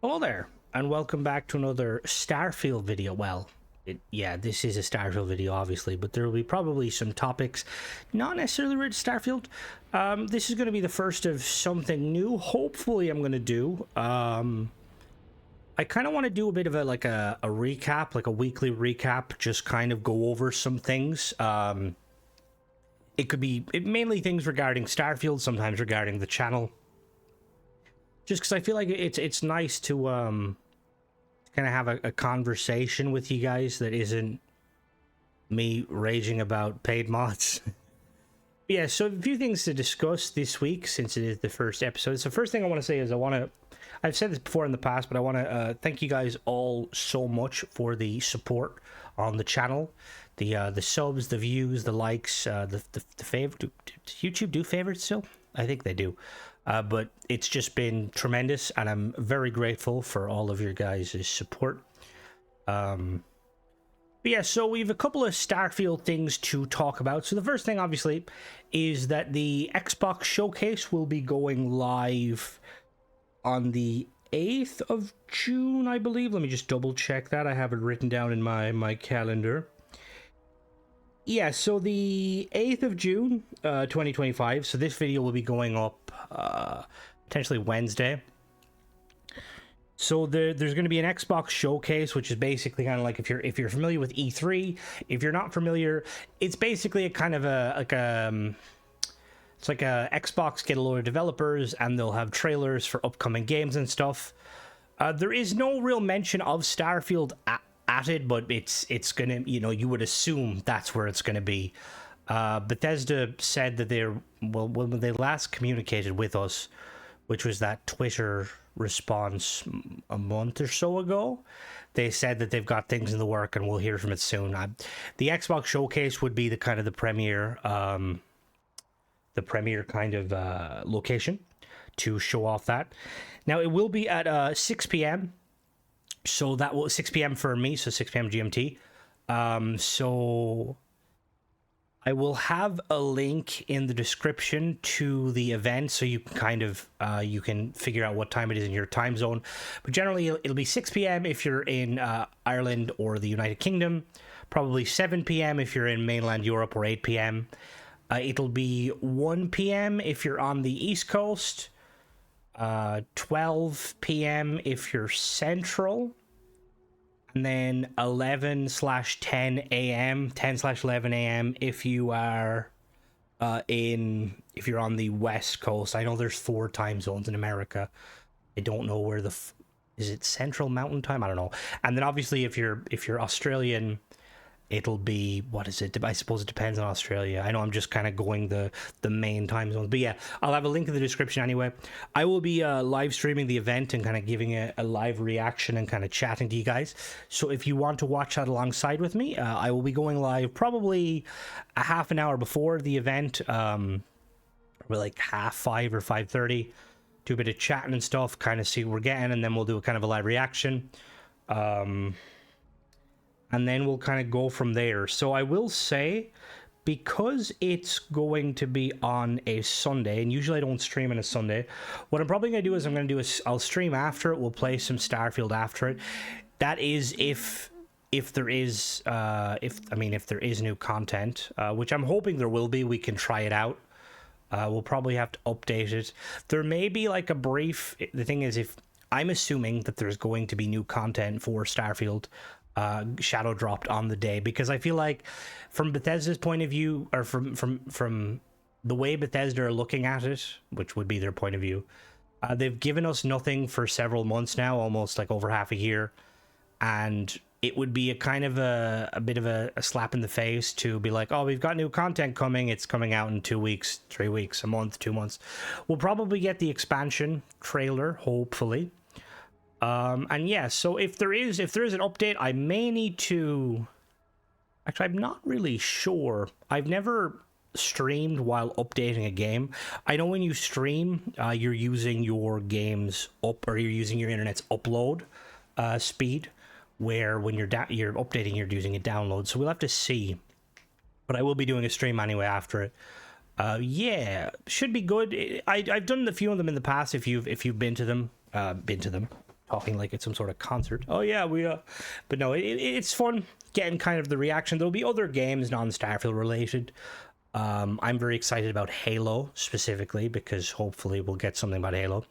Hello there, and welcome back to another Starfield video. Well, yeah, this is a Starfield video, obviously, but there will be probably some topics not necessarily related to Starfield. This is going to be the first of something new. Hopefully, I'm going to do. I kind of want to do a bit of a recap, like a weekly recap, just kind of go over some things. It could be mainly things regarding Starfield, sometimes regarding the channel. Just because I feel like it's nice to kind of have a conversation with you guys that isn't me raging about paid mods. Yeah, so a few things to discuss this week since it is the first episode. So first thing I want to say is I've said this before in the past, but I want to thank you guys all so much for the support on the channel, the subs, the views, the likes, the favorite. Does YouTube do favorites still? I think they do. But it's just been tremendous, and I'm very grateful for all of your guys' support. But yeah, so we have a couple of Starfield things to talk about. So the first thing, obviously, is that the Xbox Showcase will be going live on the 8th of June, I believe. Let me just double check that. I have it written down in my calendar. Yeah, so the 8th of June, 2025. So this video will be going up potentially Wednesday. So there's going to be an Xbox Showcase, which is basically kind of like if you're familiar with E3. If you're not familiar, it's basically a kind of it's like a Xbox get a load of developers and they'll have trailers for upcoming games and stuff. There is no real mention of Starfield at it, but it's gonna, you would assume that's where it's gonna be. Bethesda said that when they last communicated with us, which was that Twitter response a month or so ago, they said that they've got things in the work and we'll hear from it soon. The Xbox Showcase would be the kind of the premier kind of location to show off that. Now it will be at 6 p.m. So that will 6 p.m. for me, so 6 p.m. GMT. So I will have a link in the description to the event, so you can kind of you can figure out what time it is in your time zone. But generally, it'll be 6 p.m. if you're in Ireland or the United Kingdom. Probably 7 p.m. if you're in mainland Europe, or 8 p.m. It'll be 1 p.m. if you're on the East Coast. 12 p.m. if you're central, and then 11/10 a.m. 10/11 a.m. if you are if you're on the West Coast. I know there's 4 time zones in America. I don't know where is it Central Mountain Time? I don't know. And then obviously if you're Australian, it'll be, what is it? I suppose it depends on Australia. I know I'm just kind of going the main time zones. But yeah, I'll have a link in the description anyway. I will be live streaming the event and kind of giving a live reaction and kind of chatting to you guys. So if you want to watch that alongside with me, I will be going live probably a half an hour before the event. We're like 5:30 or 5:30. Do a bit of chatting and stuff, kind of see what we're getting, and then we'll do a kind of a live reaction. And then we'll kind of go from there. So I will say, because it's going to be on a Sunday, and usually I don't stream on a Sunday, what I'm probably going to do is I'll stream after it. We'll play some Starfield after it. That is if there is if there is new content, which I'm hoping there will be. We can try it out. We'll probably have to update it. There may be like a brief. The thing is, if I'm assuming that there's going to be new content for Starfield, shadow dropped on the day, because I feel like from Bethesda's point of view, or from the way Bethesda are looking at it, which would be their point of view, they've given us nothing for several months now, almost like over half a year, and it would be a kind of a bit of a slap in the face to be like, oh, we've got new content coming, it's coming out in 2 weeks, 3 weeks, a month, 2 months. We'll probably get the expansion trailer, hopefully. And yeah, so if there is an update, I may need to, actually, I'm not really sure. I've never streamed while updating a game. I know when you stream, you're using your game's or you're using your internet's upload speed, where when you're updating, you're using a download. So we'll have to see. But I will be doing a stream anyway after it. Yeah, should be good. I've done a few of them in the past. If you've been to them, talking like it's some sort of concert. Oh yeah, but no, it's fun getting kind of the reaction. There'll be other games non-Starfield related. I'm very excited about Halo specifically because hopefully we'll get something about Halo.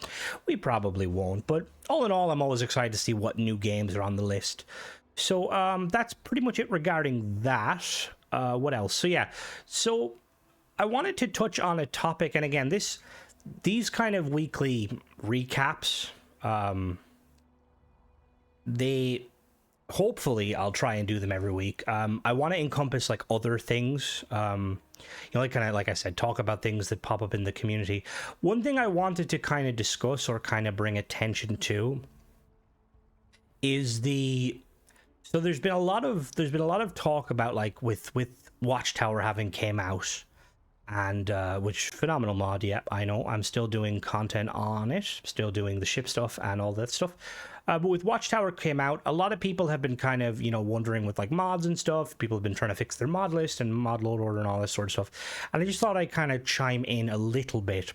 We probably won't, but all in all, I'm always excited to see what new games are on the list. So that's pretty much it regarding that. What else? So yeah, so I wanted to touch on a topic, and again, these kind of weekly recaps, they hopefully I'll try and do them every week. I want to encompass like other things, like kind of like I said, talk about things that pop up in the community. One thing I wanted to kind of discuss or kind of bring attention to is so there's been a lot of talk about like with Watchtower having came out, and which phenomenal mod. Yep, I know, I'm still doing content on it, still doing the ship stuff and all that stuff. But with Watchtower came out, a lot of people have been kind of, wondering with like mods and stuff. People have been trying to fix their mod list and mod load order and all this sort of stuff. And I just thought I'd kind of chime in a little bit.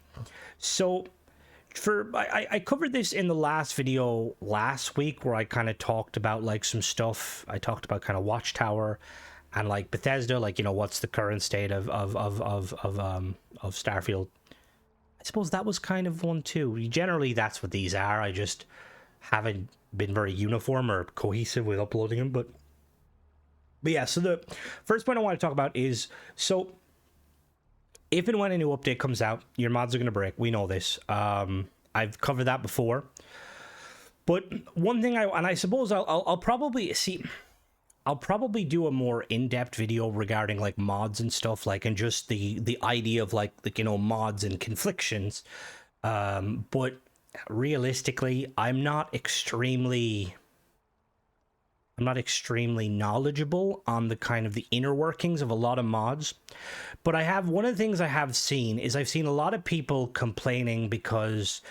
So I covered this in the last video last week where I kind of talked about like some stuff. I talked about kind of Watchtower and like Bethesda, like, what's the current state of Starfield. I suppose that was kind of one too. Generally, that's what these are. I just haven't been very uniform or cohesive with uploading them, but yeah. So the first point I want to talk about is, so if and when a new update comes out, your mods are going to break. We know this. I've covered that before, but one thing I suppose I'll probably see. I'll probably do a more in-depth video regarding like mods and stuff, like, and just the idea of like mods and conflictions. But realistically, I'm not extremely knowledgeable on the kind of the inner workings of a lot of mods. But one of the things I have seen is I've seen a lot of people complaining because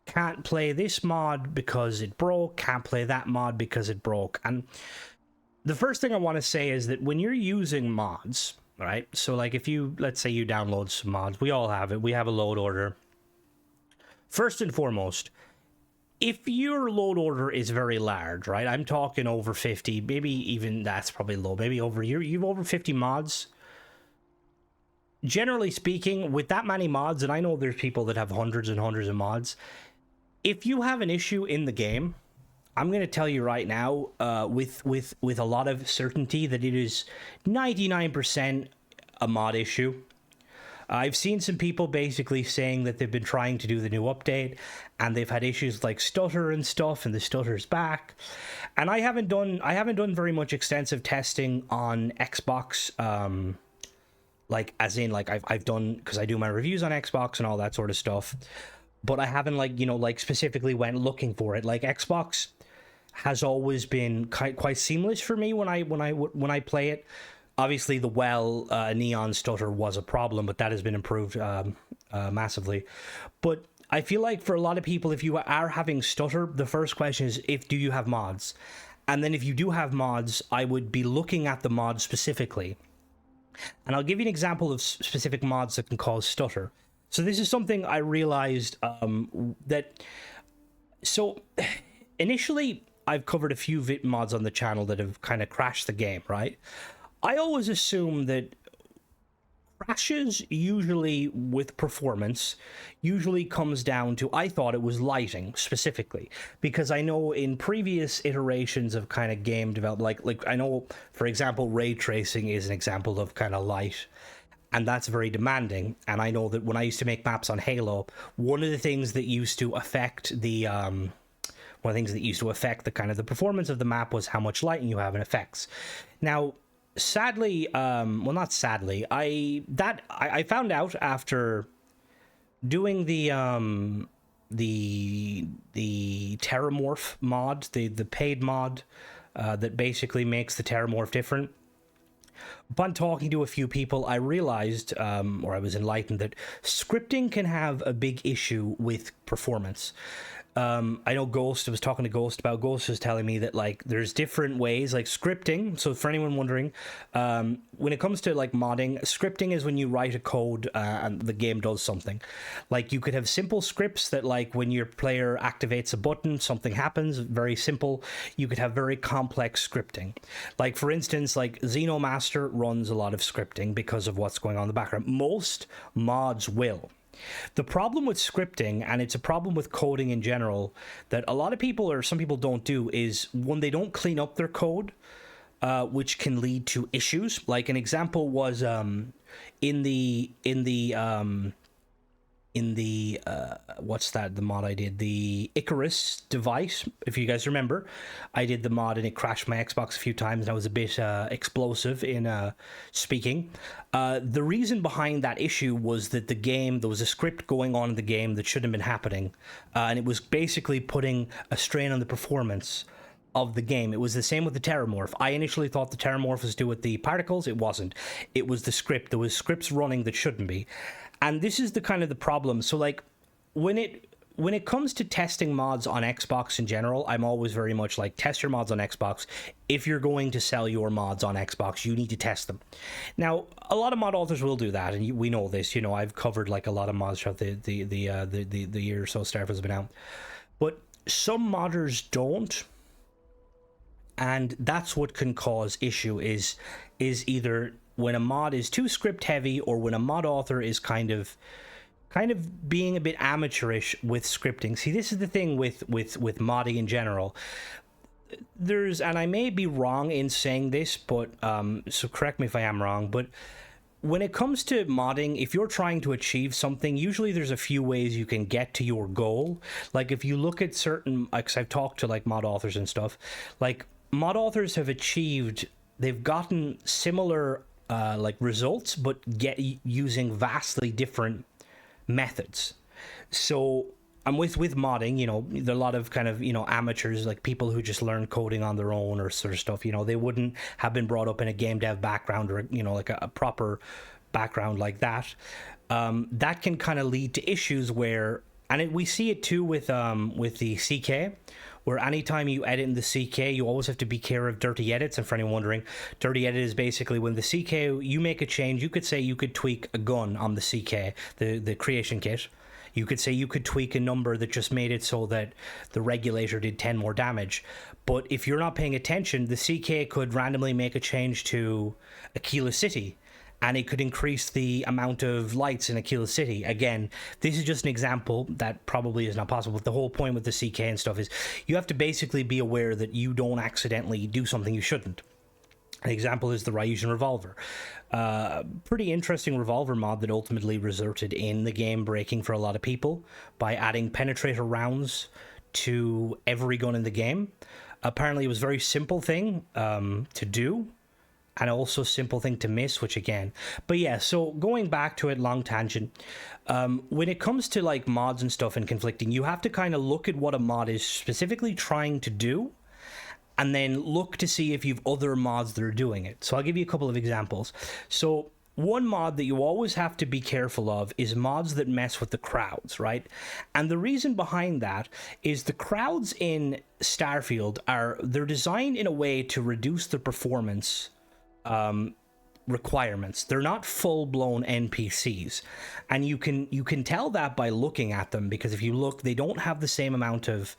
can't play this mod because it broke, can't play that mod because it broke. And the first thing I want to say is that when you're using mods, right? So like let's say you download some mods, we all have it. We have a load order. First and foremost, if your load order is very large, right? I'm talking over 50, maybe even that's probably low. Maybe you've over 50 mods. Generally speaking, with that many mods, and I know there's people that have hundreds and hundreds of mods, if you have an issue in the game, I'm going to tell you right now, with a lot of certainty, that it is 99% a mod issue. I've seen some people basically saying that they've been trying to do the new update and they've had issues like stutter and stuff, and the stutter's back. And I haven't done very much extensive testing on Xbox, like as in like I've done, because I do my reviews on Xbox and all that sort of stuff. But I haven't like specifically went looking for it. Like Xbox has always been quite seamless for me when I play it. Obviously, the neon stutter was a problem, but that has been improved massively. But I feel like for a lot of people, if you are having stutter, the first question is, do you have mods? And then if you do have mods, I would be looking at the mod specifically. And I'll give you an example of specific mods that can cause stutter. So this is something I realized so initially I've covered a few mods on the channel that have kind of crashed the game, right? I always assume that crashes usually with performance usually comes down to, I thought it was lighting specifically, because I know in previous iterations of kind of game development, like I know, for example, ray tracing is an example of kind of light, and that's very demanding. And I know that when I used to make maps on Halo, one of the things that used to affect the kind of the performance of the map was how much lighting you have and effects. Now, sadly, not sadly, I found out after doing the Terramorph mod, the paid mod that basically makes the Terramorph different. Upon talking to a few people, I realized, or I was enlightened, that scripting can have a big issue with performance. I know Ghost, I was talking to Ghost about. Ghost was telling me that like there's different ways, like scripting. So for anyone wondering, when it comes to like modding, scripting is when you write a code and the game does something. Like you could have simple scripts that like when your player activates a button, something happens, very simple. You could have very complex scripting. Like for instance, like Xenomaster runs a lot of scripting because of what's going on in the background. Most mods will. The problem with scripting, and it's a problem with coding in general, that a lot of people or some people don't do, is when they don't clean up their code, which can lead to issues. Like an example was in the what's that, the mod I did, the Icarus device, if you guys remember. I did the mod and it crashed my Xbox a few times and I was a bit explosive in speaking. The reason behind that issue was that there was a script going on in the game that shouldn't have been happening, and it was basically putting a strain on the performance of the game. It was the same with the Terramorph. I initially thought the Terramorph was to do with the particles. It wasn't. It was the script. There was scripts running that shouldn't be. And this is the kind of the problem. So like when it comes to testing mods on Xbox in general, I'm always very much like, test your mods on Xbox. If you're going to sell your mods on Xbox, you need to test them. Now, a lot of mod authors will do that, and we know this. You know, I've covered like a lot of mods throughout the year or so Starfield's been out. But some modders don't. And that's what can cause issue is either when a mod is too script heavy or when a mod author is kind of being a bit amateurish with scripting. See, this is the thing with modding in general. And I may be wrong in saying this, but so correct me if I am wrong, but when it comes to modding, if you're trying to achieve something, usually there's a few ways you can get to your goal. Like if you look at certain, like, 'cause I've talked to like mod authors and stuff, like mod authors they've gotten similar like results, but using vastly different methods. So I'm with modding, you know, there are a lot of kind of, you know, amateurs, like people who just learn coding on their own or sort of stuff. You know, they wouldn't have been brought up in a game dev background or, you know, like a proper background like that. That can kind of lead to issues where, and we see it too with the CK, where anytime you edit in the CK, you always have to be care of dirty edits. And for anyone wondering, dirty edit is basically when the CK, you make a change. You could say you could tweak a gun on the CK, the creation kit. You could say you could tweak a number that just made it so that the regulator did 10 more damage. But if you're not paying attention, the CK could randomly make a change to Aquila City, and it could increase the amount of lights in Aquila City. Again, this is just an example that probably is not possible. But the whole point with the CK and stuff is you have to basically be aware that you don't accidentally do something you shouldn't. An example is the Ryusen Revolver. Pretty interesting revolver mod that ultimately resulted in the game breaking for a lot of people by adding penetrator rounds to every gun in the game. Apparently it was a very simple thing to do, and also simple thing to miss, which again, but yeah, so going back to it, long tangent, when it comes to like mods and stuff and conflicting, you have to kind of look at what a mod is specifically trying to do, and then look to see if you've other mods that are doing it. So I'll give you a couple of examples. So one mod that you always have to be careful of is mods that mess with the crowds, right? And the reason behind that is the crowds in Starfield they're designed in a way to reduce the performance requirements. They're not full-blown NPCs, and you can tell that by looking at them, because if you look, they don't have the same amount of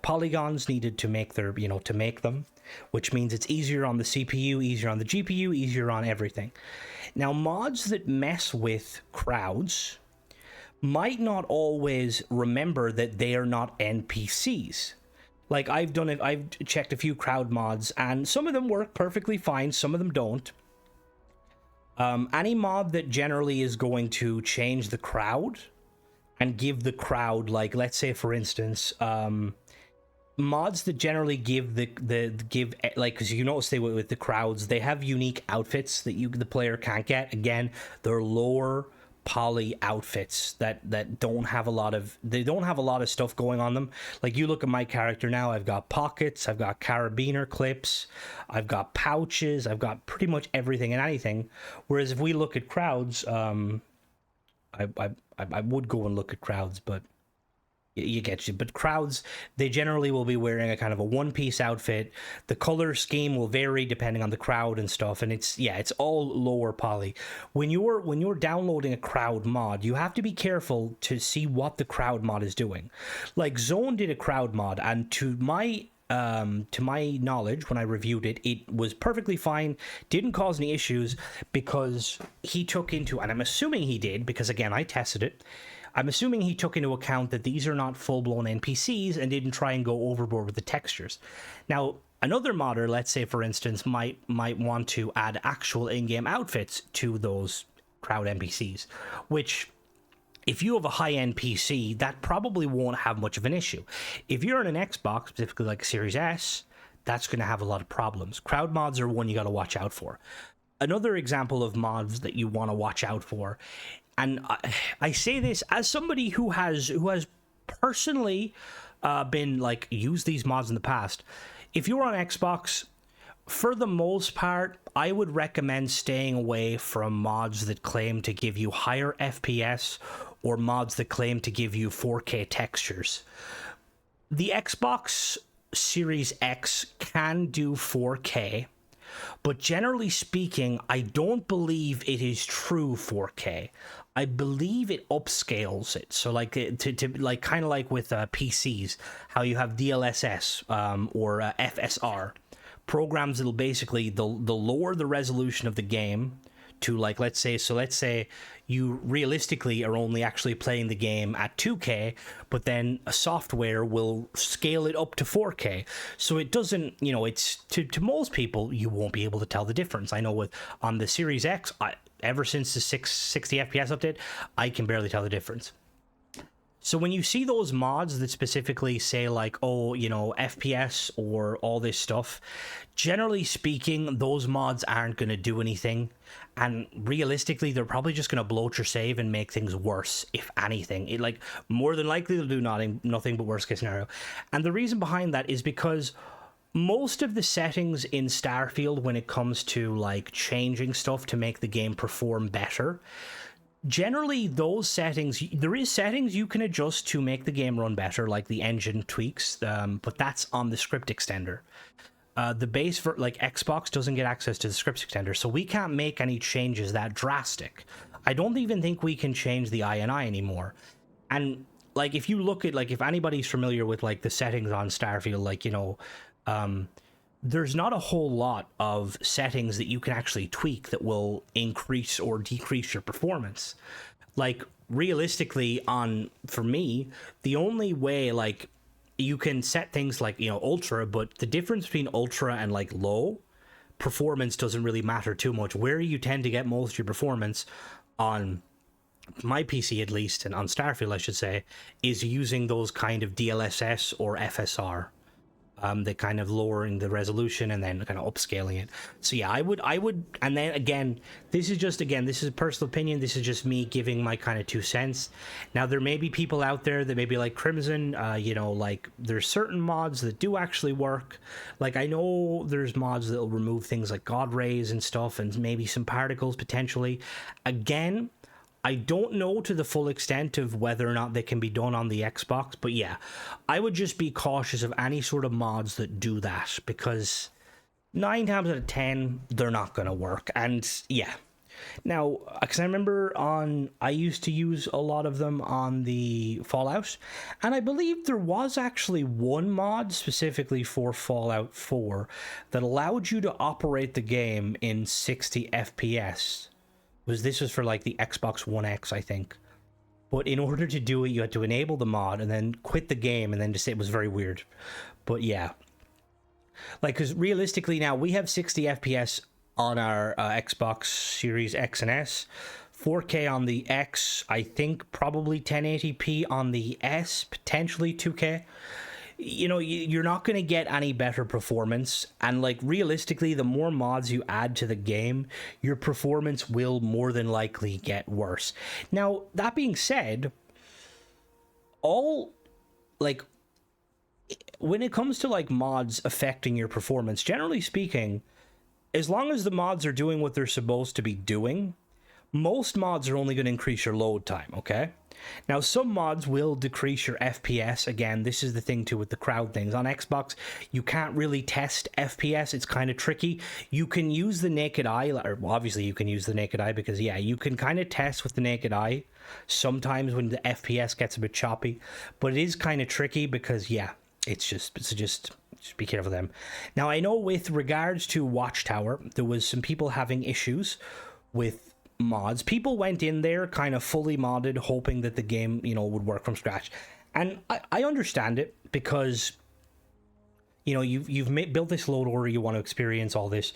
polygons needed to make their, you know, to make them, which means it's easier on the CPU, easier on the GPU, easier on everything. Now, mods that mess with crowds might not always remember that they are not NPCs. Like I've checked a few crowd mods, and some of them work perfectly fine, some of them don't. Any mod that generally is going to change the crowd and give the crowd, like, let's say for instance, mods that generally give like, because you notice they with the crowds, they have unique outfits that the player can't get. Again, they're lower poly outfits that don't have a lot of stuff going on them. Like you look at my character now, I've got pockets, I've got carabiner clips, I've got pouches, I've got pretty much everything and anything. Whereas if we look at crowds, I would go and look at crowds, but You get you. But crowds, they generally will be wearing a kind of a one-piece outfit. The color scheme will vary depending on the crowd and stuff, and it's all lower poly. When you're downloading a crowd mod, you have to be careful to see what the crowd mod is doing. Like Zone did a crowd mod, and to my knowledge, when I reviewed it, it was perfectly fine, didn't cause any issues, because he took into, and I'm assuming he did, because again, I tested it, I'm assuming he took into account that these are not full-blown NPCs and didn't try and go overboard with the textures. Now, another modder, let's say for instance, might want to add actual in-game outfits to those crowd NPCs, which, if you have a high-end PC, that probably won't have much of an issue. If you're on an Xbox, specifically like Series S, that's going to have a lot of problems. Crowd mods are one you got to watch out for. Another example of mods that you want to watch out for, and I say this as somebody who has personally been like used these mods in the past. If you're on Xbox, for the most part, I would recommend staying away from mods that claim to give you higher FPS or mods that claim to give you 4K textures. The Xbox Series X can do 4K, but generally speaking, I don't believe it is true 4K. I believe it upscales it. So like to like kind of like with PCs, how you have DLSS or FSR programs that'll basically they'll lower the resolution of the game to, like, let's say you realistically are only actually playing the game at 2K, but then a software will scale it up to 4K. So it doesn't, it's to most people, you won't be able to tell the difference. I know on the Series X, ever since the 60 FPS update, I can barely tell the difference. So when you see those mods that specifically say like, oh, FPS or all this stuff, generally speaking, those mods aren't going to do anything. And realistically, they're probably just going to bloat your save and make things worse, if anything. More than likely, they'll do nothing but worst case scenario. And the reason behind that is because most of the settings in Starfield, when it comes to like changing stuff to make the game perform better, generally those settings, there is settings you can adjust to make the game run better, like the engine tweaks, but that's on the script extender. The base for like Xbox doesn't get access to the script extender, so we can't make any changes that drastic. I don't even think we can change the INI anymore. And like if you look at, like, if anybody's familiar with like the settings on Starfield, like, there's not a whole lot of settings that you can actually tweak that will increase or decrease your performance. Like realistically, for me, the only way, like, you can set things like, ultra, but the difference between ultra and like low performance doesn't really matter too much. Where you tend to get most of your performance on my PC, at least, and on Starfield I should say, is using those kind of DLSS or FSR. They kind of lowering the resolution and then kind of upscaling it. So yeah, I would, and then again, this is a personal opinion. This is just me giving my kind of 2 cents. Now, there may be people out there that may be like Crimson, like there's certain mods that do actually work. Like I know there's mods that'll remove things like God rays and stuff, and maybe some particles potentially. Again, I don't know to the full extent of whether or not they can be done on the Xbox, but yeah, I would just be cautious of any sort of mods that do that, because 9 times out of 10, they're not going to work. And yeah, now, because I remember I used to use a lot of them on the Fallout, and I believe there was actually one mod specifically for Fallout 4 that allowed you to operate the game in 60 FPS. This was for like the Xbox One X, I think. But in order to do it, you had to enable the mod and then quit the game, and then just, it was very weird. But yeah, like, because realistically now we have 60 FPS on our Xbox Series X and S, 4K on the X, I think probably 1080p on the S, potentially 2K. You're not going to get any better performance, and like realistically, the more mods you add to the game, your performance will more than likely get worse. Now, that being said, when it comes to like mods affecting your performance, generally speaking, as long as the mods are doing what they're supposed to be doing, most mods are only going to increase your load time, okay? Now, some mods will decrease your FPS. Again, this is the thing too with the crowd things. On Xbox, you can't really test FPS. It's kind of tricky. You can use the naked eye, or obviously you can use the naked eye because, yeah, you can kind of test with the naked eye sometimes when the FPS gets a bit choppy. But it is kind of tricky because, yeah, it's just be careful of them. Now, I know with regards to Watchtower, there was some people having issues with mods. People went in there kind of fully modded, hoping that the game, you know, would work from scratch. And I understand it because, you know, you've built this load order, you want to experience all this,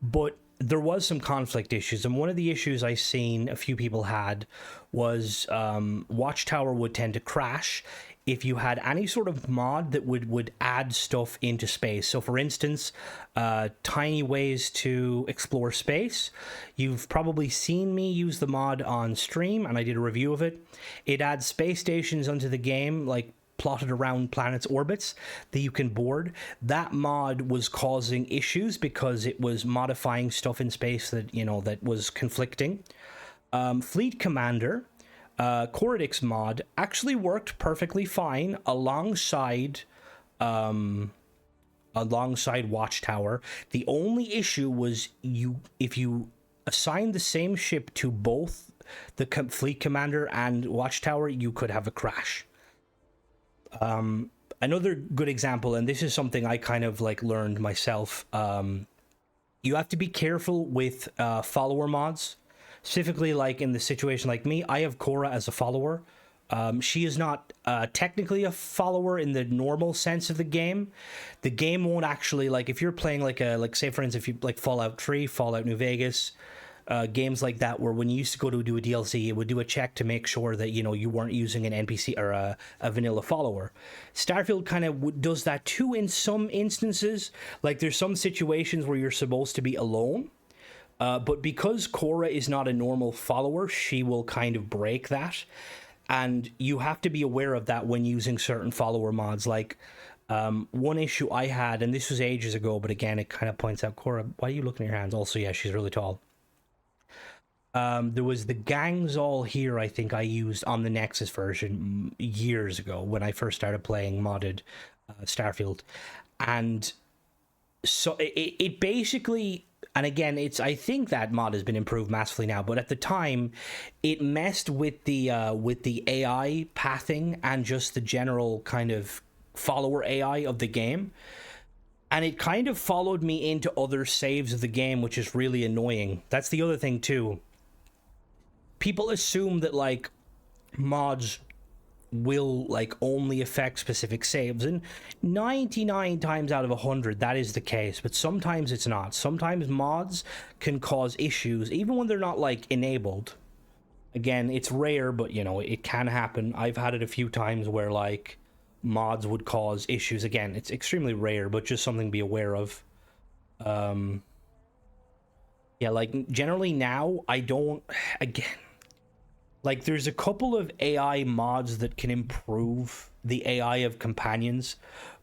but there was some conflict issues. And one of the issues I seen a few people had was Watchtower would tend to crash if you had any sort of mod that would add stuff into space. So for instance, tiny ways to explore space. You've probably seen me use the mod on stream, and I did a review of it. It adds space stations onto the game, like plotted around planets' orbits that you can board. That mod was causing issues because it was modifying stuff in space that, you know, that was conflicting. Fleet Commander, Corridix mod actually worked perfectly fine alongside Watchtower. The only issue was if you assign the same ship to both the Fleet Commander and Watchtower, you could have a crash. Another good example, and this is something I kind of like learned myself, you have to be careful with follower mods. Specifically, like in the situation like me, I have Cora as a follower. She is not technically a follower in the normal sense of the game. The game won't actually, like, if you're playing like say for instance, if you like Fallout 3, Fallout New Vegas, games like that, where when you used to go to do a DLC, it would do a check to make sure that, you know, you weren't using an NPC or a vanilla follower. Starfield kind of does that too in some instances. Like there's some situations where you're supposed to be alone. But because Cora is not a normal follower, she will kind of break that. And you have to be aware of that when using certain follower mods. Like, one issue I had, and this was ages ago, but again, it kind of points out, Cora, why are you looking at your hands? Also, yeah, she's really tall. There was the gangs all here, I think I used on the Nexus version years ago when I first started playing modded Starfield. And so it basically... And again, I think that mod has been improved massively now, but at the time, it messed with the AI pathing and just the general kind of follower AI of the game. And it kind of followed me into other saves of the game, which is really annoying. That's the other thing too. People assume that like mods will like only affect specific saves, and 99 times out of 100 that is the case, but sometimes it's not. Sometimes mods can cause issues even when they're not like enabled. Again, it's rare, but you know, it can happen. I've had it a few times where like mods would cause issues. Again, it's extremely rare, but just something to be aware of. Yeah, like generally now I don't, again, like, there's a couple of AI mods that can improve the AI of companions,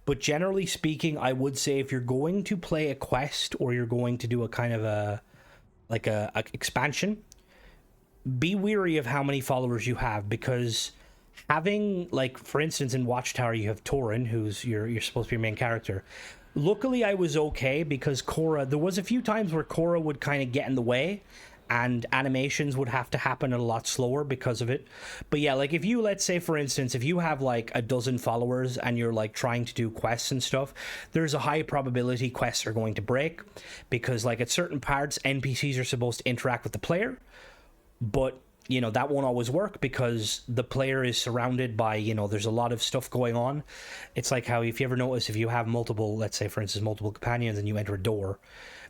but generally speaking, I would say if you're going to play a quest or you're going to do a kind of a expansion, be wary of how many followers you have, because having, like, for instance, in Watchtower, you have Torin, who's you're supposed to be your main character. Luckily, I was okay because Cora, there was a few times where Cora would kind of get in the way, and animations would have to happen a lot slower because of it. But yeah, like if you, let's say for instance, if you have like a dozen followers and you're like trying to do quests and stuff, there's a high probability quests are going to break, because like at certain parts, NPCs are supposed to interact with the player, but you know, that won't always work because the player is surrounded by, you know, there's a lot of stuff going on. It's like how, if you ever notice, if you have multiple, let's say for instance, multiple companions and you enter a door,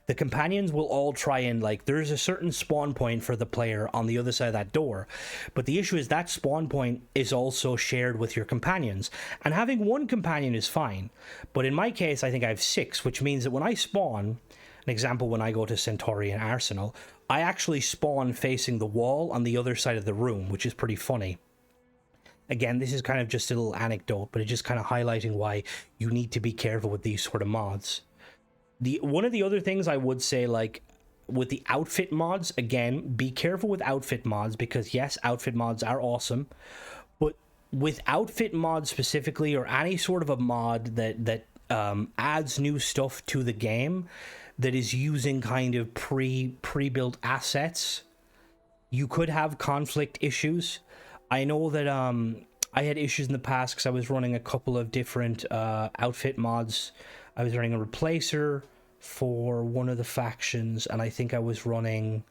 the companions will all try and, like, there's a certain spawn point for the player on the other side of that door. But the issue is that spawn point is also shared with your companions. And having one companion is fine. But in my case, I think I have 6, which means that when I spawn, an example, when I go to Centaurian Arsenal, I actually spawn facing the wall on the other side of the room, which is pretty funny. Again, this is kind of just a little anecdote, but it's just kind of highlighting why you need to be careful with these sort of mods. One of the other things I would say, like, with the outfit mods, again, be careful with outfit mods, because yes, outfit mods are awesome, but with outfit mods specifically, or any sort of a mod that adds new stuff to the game, that is using kind of pre-built assets, you could have conflict issues. I know that I had issues in the past because I was running a couple of different outfit mods. I was running a replacer for one of the factions, and I think I was running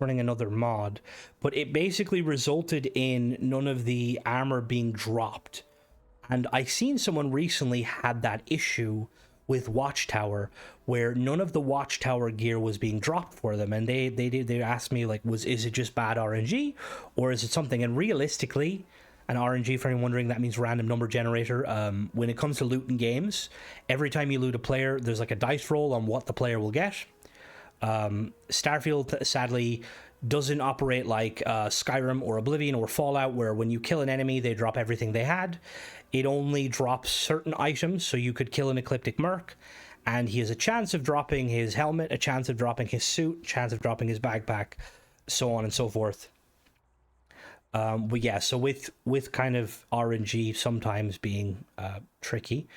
another mod, but it basically resulted in none of the armor being dropped. And I seen someone recently had that issue with Watchtower, where none of the Watchtower gear was being dropped for them, and they asked me, like, is it just bad RNG, or is it something? And realistically, an RNG, for anyone wondering, that means random number generator. When it comes to loot in games, every time you loot a player, there's like a dice roll on what the player will get. Starfield sadly doesn't operate like Skyrim or Oblivion or Fallout, where when you kill an enemy they drop everything they had. It only drops certain items, so you could kill an Ecliptic Merc and he has a chance of dropping his helmet, a chance of dropping his suit, a chance of dropping his backpack, so on and so forth. But yeah, so with kind of RNG sometimes being tricky,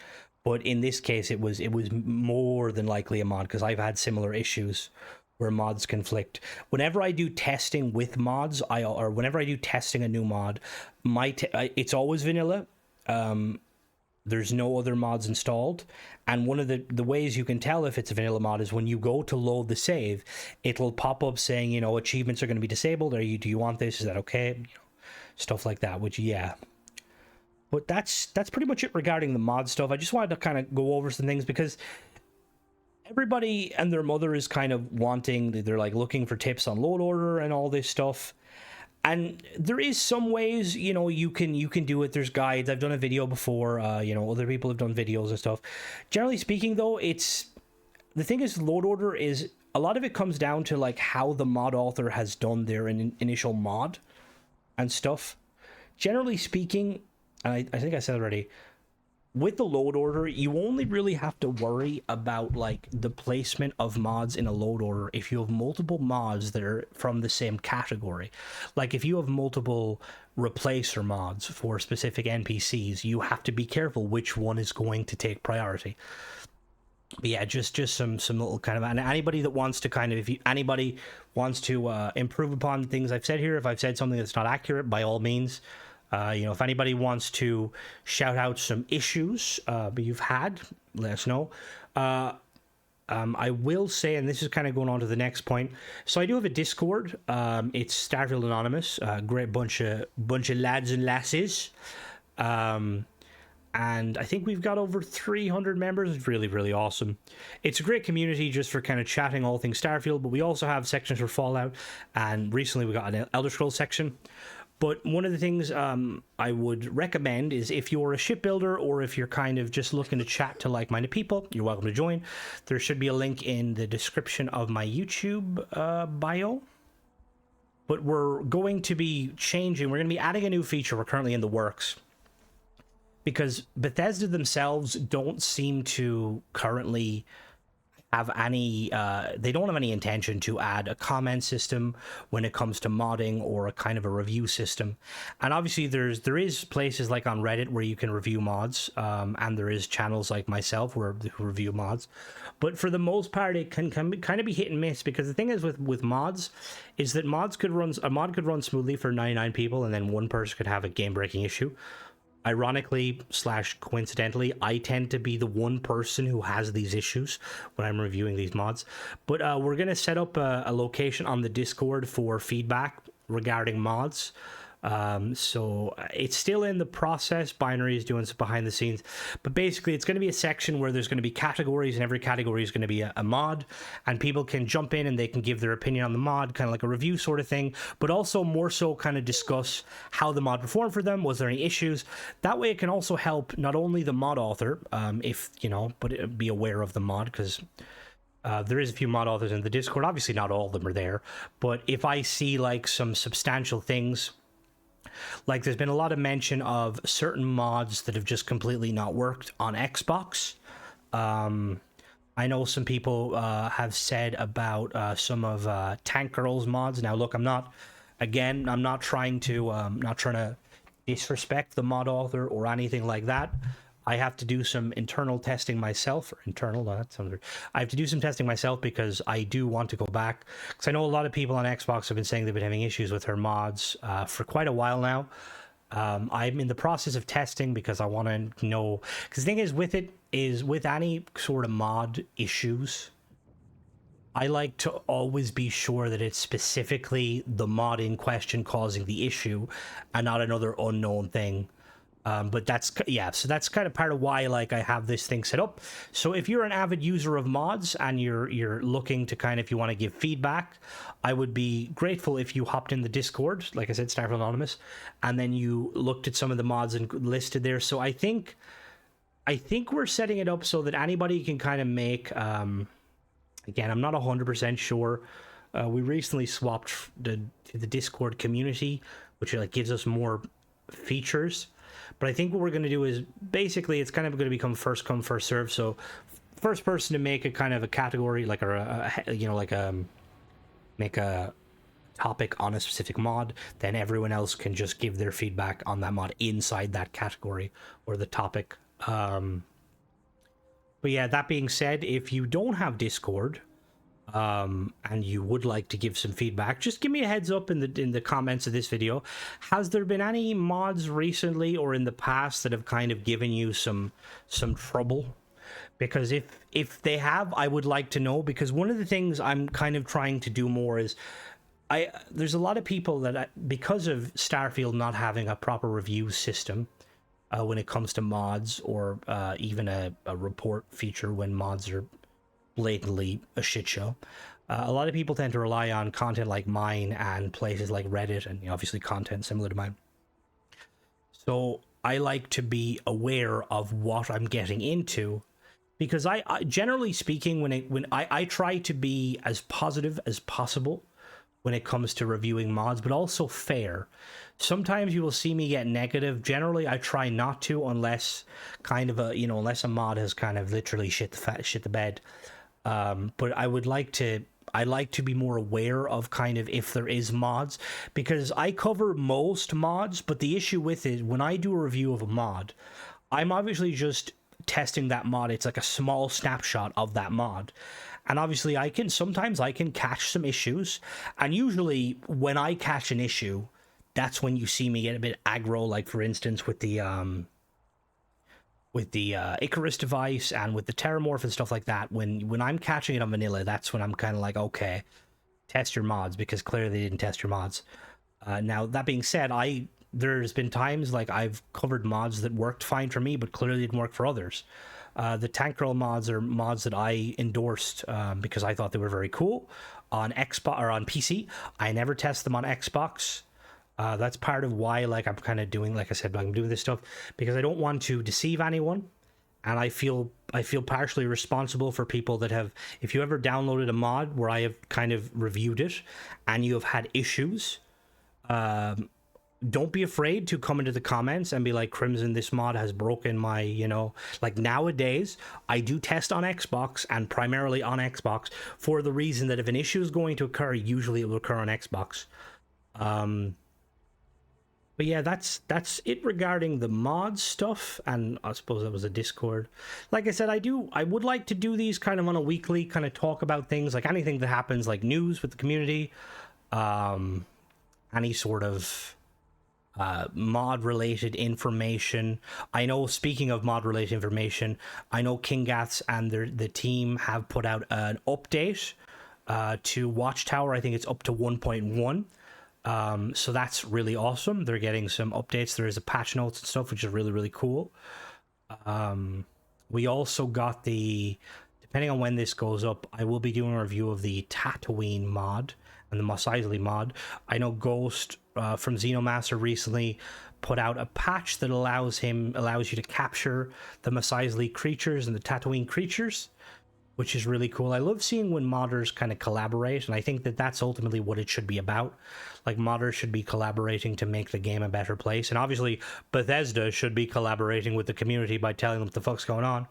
but in this case it was more than likely a mod, because I've had similar issues where mods conflict. Whenever I do testing with mods, or whenever I do testing a new mod, it's always vanilla. There's no other mods installed, and one of the ways you can tell if it's a vanilla mod is when you go to load the save, it'll pop up saying, you know, achievements are going to be disabled. Do you want this? Is that okay? You know, stuff like that. Which, yeah. But that's pretty much it regarding the mod stuff. I just wanted to kind of go over some things, because everybody and their mother is kind of they're like looking for tips on load order and all this stuff. And there is some ways, you know, you can do it. There's guides. I've done a video before. You know, other people have done videos and stuff. Generally speaking, though, the thing is, load order is, a lot of it comes down to like how the mod author has done their initial mod and stuff. Generally speaking, and I think I said already, with the load order, you only really have to worry about like the placement of mods in a load order if you have multiple mods that are from the same category. Like if you have multiple replacer mods for specific NPCs, you have to be careful which one is going to take priority. But yeah, just some little kind of, and anybody that wants to kind of, anybody wants to improve upon things I've said here, if I've said something that's not accurate, by all means. You know, if anybody wants to shout out some issues you've had, let us know. I will say, and this is kind of going on to the next point, so I do have a Discord. It's Starfield Anonymous, a great bunch of lads and lasses. And I think we've got over 300 members. It's really, really awesome. It's a great community just for kind of chatting all things Starfield, but we also have sections for Fallout, and recently we got an Elder Scrolls section. But one of the things I would recommend is, if you're a shipbuilder or if you're kind of just looking to chat to like-minded people, you're welcome to join. There should be a link in the description of my YouTube bio. But we're going to be changing. We're going to be adding a new feature. We're currently in the works, because Bethesda themselves don't seem to currently have any they don't have any intention to add a comment system when it comes to modding, or a kind of a review system. And obviously there is places like on Reddit where you can review mods, and there is channels like myself who review mods, but for the most part it can kind of be hit and miss, because the thing is with mods is that a mod could run smoothly for 99 people, and then one person could have a game-breaking issue. Ironically / coincidentally, I tend to be the one person who has these issues when I'm reviewing these mods. But we're going to set up a location on the Discord for feedback regarding mods. So it's still in the process. Binary is doing some behind the scenes, but basically it's going to be a section where there's going to be categories, and every category is going to be a mod, and people can jump in and they can give their opinion on the mod, kind of like a review sort of thing, but also more so kind of discuss how the mod performed for them. Was there any issues? That way it can also help not only the mod author, if you know, but be aware of the mod, because there is a few mod authors in the Discord. Obviously not all of them are there, but if I see like some substantial things, like there's been a lot of mention of certain mods that have just completely not worked on Xbox, and I know some people have said about some of Tank Girl's mods. Now, look, I'm not trying to disrespect the mod author or anything like that. I have to do some internal testing myself, or internal, no, that sounds weird. I have to do some testing myself because I do want to go back. Because I know a lot of people on Xbox have been saying they've been having issues with her mods for quite a while now. I'm in the process of testing because I want to know. Because the thing is, with any sort of mod issues, I like to always be sure that it's specifically the mod in question causing the issue and not another unknown thing. But that's, yeah, so that's kind of part of why, like, I have this thing set up. So if you're an avid user of mods and you're looking to kind of, if you want to give feedback, I would be grateful if you hopped in the Discord, like I said, Starfield Anonymous, and then you looked at some of the mods and listed there. So I think we're setting it up so that anybody can kind of make, again, I'm not 100% sure. We recently swapped to the Discord community, which like gives us more features. But I think what we're going to do is basically it's kind of going to become first come first serve. So first person to make a kind of a category, like make a topic on a specific mod, then everyone else can just give their feedback on that mod inside that category or the topic. But yeah, that being said, if you don't have Discord, and you would like to give some feedback, just give me a heads up in the comments of this video. Has there been any mods recently or in the past that have kind of given you some trouble? Because if they have, I would like to know, because one of the things I'm kind of trying to do more is there's a lot of people that because of Starfield not having a proper review system when it comes to mods, or even a report feature when mods are blatantly a shit show. A lot of people tend to rely on content like mine and places like Reddit, and obviously content similar to mine. So I like to be aware of what I'm getting into, because I generally speaking, when I try to be as positive as possible when it comes to reviewing mods, but also fair. Sometimes you will see me get negative. Generally, I try not to, unless kind of unless a mod has kind of literally shit the bed. But I like to be more aware of kind of if there is mods, because I cover most mods, but the issue with it, when I do a review of a mod, I'm obviously just testing that mod. It's like a small snapshot of that mod. And obviously sometimes I can catch some issues. And usually when I catch an issue, that's when you see me get a bit aggro, like for instance with the Icarus device and with the Terramorph and stuff like that. When I'm catching it on vanilla, that's when I'm kind of like, okay, test your mods, because clearly they didn't test your mods. Now, that being said, there's been times like I've covered mods that worked fine for me, but clearly didn't work for others. The Tank Girl mods are mods that I endorsed because I thought they were very cool on Xbox or on PC. I never test them on Xbox. That's part of why, like, I'm kind of doing, like I said, I'm doing this stuff because I don't want to deceive anyone, and I feel partially responsible for people that have. If you ever downloaded a mod where I have kind of reviewed it, and you have had issues, don't be afraid to come into the comments and be like, Crimson, this mod has broken my, like nowadays, I do test on Xbox, and primarily on Xbox, for the reason that if an issue is going to occur, usually it will occur on Xbox. But yeah, that's it regarding the mod stuff, and I suppose that was a Discord. Like I said, I would like to do these kind of on a weekly, kind of talk about things, like anything that happens, like news with the community, any sort of mod related information. I know, speaking of mod related information, I know Kingaths and the team have put out an update to Watchtower. I think it's up to 1.1. So that's really awesome. They're getting some updates. There is a patch notes and stuff, which is really, really cool. We also got depending on when this goes up, I will be doing a review of the Tatooine mod and the Mos Eisley mod. I know Ghost from Xenomaster recently put out a patch that allows you to capture the Mos Eisley creatures and the Tatooine creatures, which is really cool. I love seeing when modders kind of collaborate, and I think that that's ultimately what it should be about. Like, modders should be collaborating to make the game a better place, and obviously Bethesda should be collaborating with the community by telling them what the fuck's going on.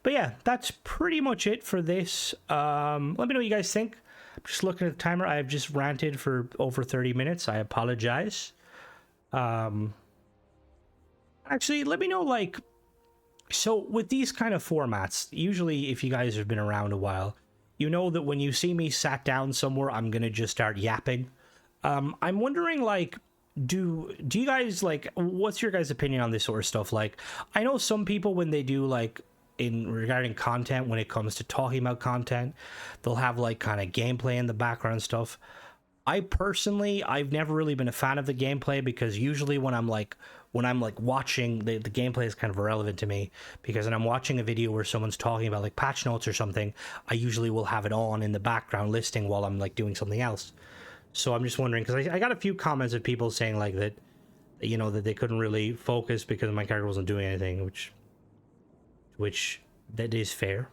But yeah, that's pretty much it for this. Let me know what you guys think. I'm just looking at the timer. I have just ranted for over 30 minutes. I apologize. Actually, let me know, like, so with these kind of formats, usually if you guys have been around a while, you know that when you see me sat down somewhere, I'm gonna just start yapping. I'm wondering, like, do you guys, like, what's your guys' opinion on this sort of stuff? Like, I know some people, when they do, like, in regarding content, when it comes to talking about content, they'll have like kind of gameplay in the background and stuff. I personally, I've never really been a fan of the gameplay, because usually when I'm like watching, the gameplay is kind of irrelevant to me, because when I'm watching a video where someone's talking about like patch notes or something, I usually will have it on in the background listing while I'm like doing something else. So I'm just wondering, because I got a few comments of people saying like that, you know, that they couldn't really focus because my character wasn't doing anything, which that is fair.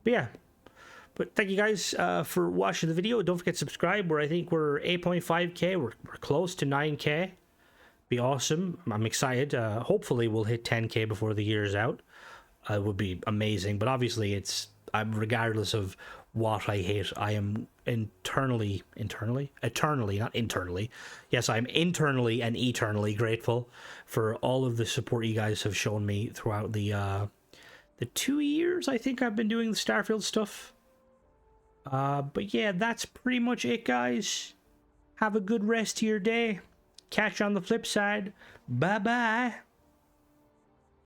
But yeah, but thank you guys for watching the video. Don't forget to subscribe. I think we're 8.5k. We're close to 9k. Be awesome. I'm excited. Hopefully we'll hit 10k before the year's out. It would be amazing. But obviously I'm regardless of what I hit, I am eternally, not internally. Yes, I'm internally and eternally grateful for all of the support you guys have shown me throughout the 2 years I think I've been doing the Starfield stuff. But yeah, that's pretty much it, guys. Have a good rest of your day. Catch you on the flip side. Bye bye.